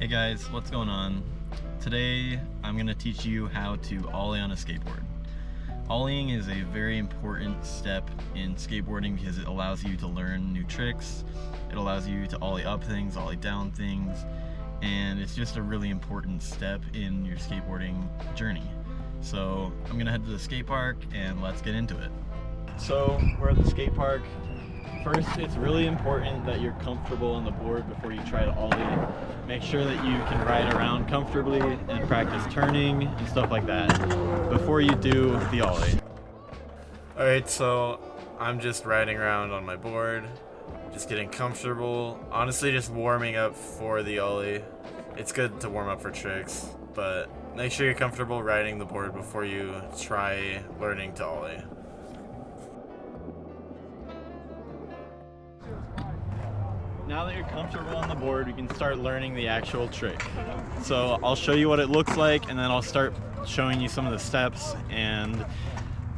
Hey guys, what's going on? Today I'm going to teach you how to ollie on a skateboard. Ollieing is a very important step in skateboarding because it allows you to learn new tricks, it allows you to ollie up things, ollie down things, and it's just a really important step in your skateboarding journey. So I'm going to head to the skate park and let's get into it. So we're at the skate park. First, it's really important that you're comfortable on the board before you try to ollie. Make sure that you can ride around comfortably and practice turning and stuff like that before you do the ollie. Alright, so I'm just riding around on my board, just getting comfortable. Honestly, just warming up for the ollie. It's good to warm up for tricks, but make sure you're comfortable riding the board before you try learning to ollie. Now that you're comfortable on the board, we can start learning the actual trick. So I'll show you what it looks like, and then I'll start showing you some of the steps and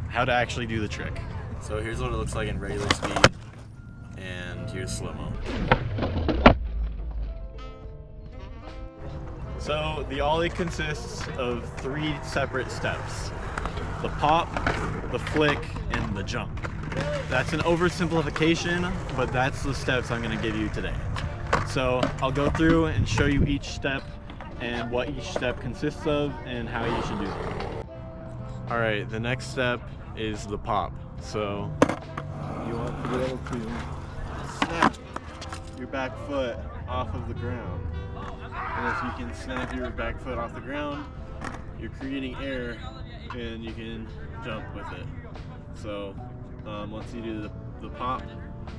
how to actually do the trick. So here's what it looks like in regular speed, and here's slow-mo. So the ollie consists of 3 separate steps: the pop, the flick, and the jump. That's an oversimplification, but that's the steps I'm going to give you today. So I'll go through and show you each step and what each step consists of and how you should do them. Alright, the next step is the pop. So You want to be able to snap your back foot off of the ground. And if you can snap your back foot off the ground, you're creating air and you can jump with it. So once you do the pop,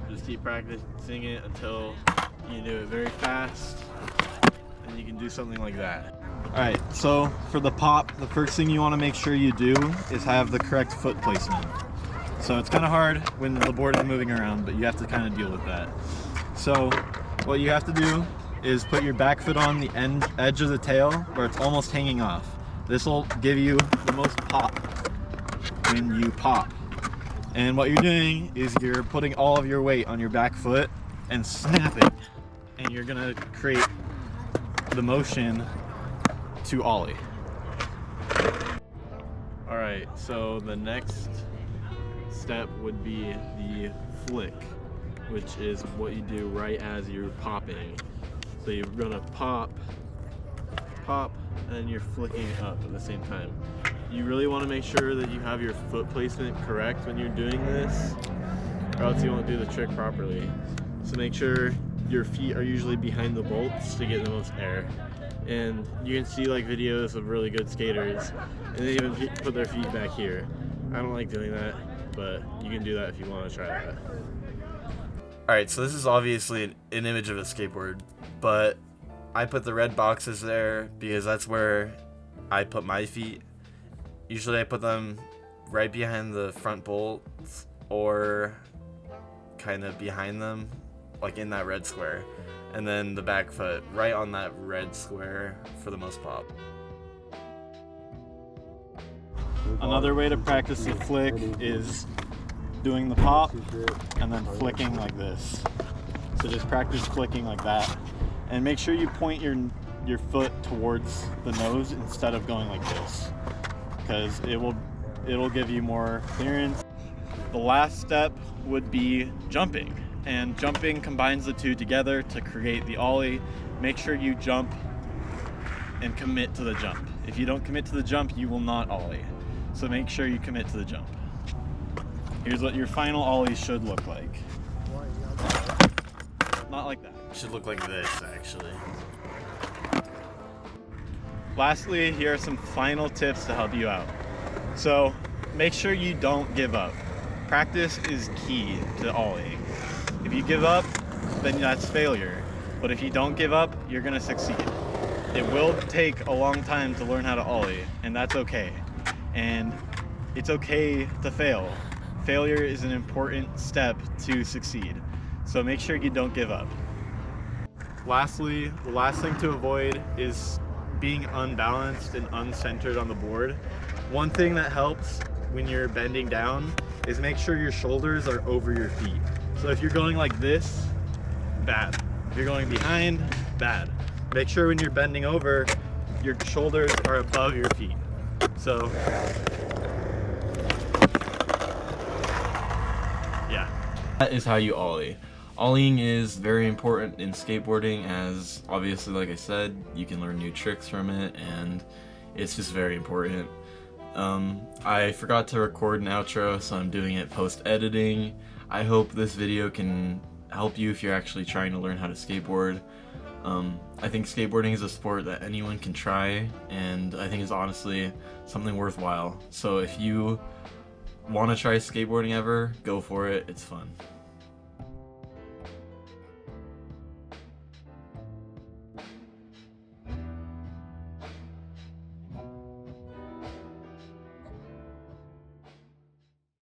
just keep practicing it until you do it very fast, and you can do something like that. Alright, so for the pop, the first thing you want to make sure you do is have the correct foot placement. So it's kind of hard when the board is moving around, but you have to kind of deal with that. So what you have to do is put your back foot on the edge of the tail where it's almost hanging off. This will give you the most pop when you pop. And what you're doing is you're putting all of your weight on your back foot and snapping, and you're gonna create the motion to ollie. Alright, so the next step would be the flick, which is what you do right as you're popping. So you're gonna pop, pop, and you're flicking up at the same time. You really want to make sure that you have your foot placement correct when you're doing this, or else you won't do the trick properly. So make sure your feet are usually behind the bolts to get the most air. And you can see like videos of really good skaters, and they even put their feet back here. I don't like doing that, but you can do that if you want to try that. Alright, so this is obviously an image of a skateboard, but I put the red boxes there because that's where I put my feet. Usually I put them right behind the front bolts or kind of behind them, like in that red square. And then the back foot right on that red square for the most pop. Another way to practice the flick is doing the pop and then flicking like this. So just practice flicking like that. And make sure you point your foot towards the nose instead of going like this, because it'll give you more clearance. The last step would be jumping, and jumping combines the two together to create the ollie. Make sure you jump and commit to the jump. If you don't commit to the jump, you will not ollie. So make sure you commit to the jump. Here's what your final ollie should look like. Not like that. It should look like this, actually. Lastly, here are some final tips to help you out. So make sure you don't give up. Practice is key to ollieing. If you give up, then that's failure. But if you don't give up, you're gonna succeed. It will take a long time to learn how to ollie, and that's okay. And it's okay to fail. Failure is an important step to succeed. So make sure you don't give up. Lastly, the last thing to avoid is being unbalanced and uncentered on the board. One thing that helps when you're bending down is make sure your shoulders are over your feet. So if you're going like this, bad. If you're going behind, bad. make sure when you're bending over, your shoulders are above your feet. So, yeah. That is how you ollie. Ollieing is very important in skateboarding, as obviously, like I said, you can learn new tricks from it, and it's just very important. I forgot to record an outro, so I'm doing it post-editing. I hope this video can help you if you're actually trying to learn how to skateboard. I think skateboarding is a sport that anyone can try, and I think it's honestly something worthwhile. So if you want to try skateboarding ever, go for it. It's fun.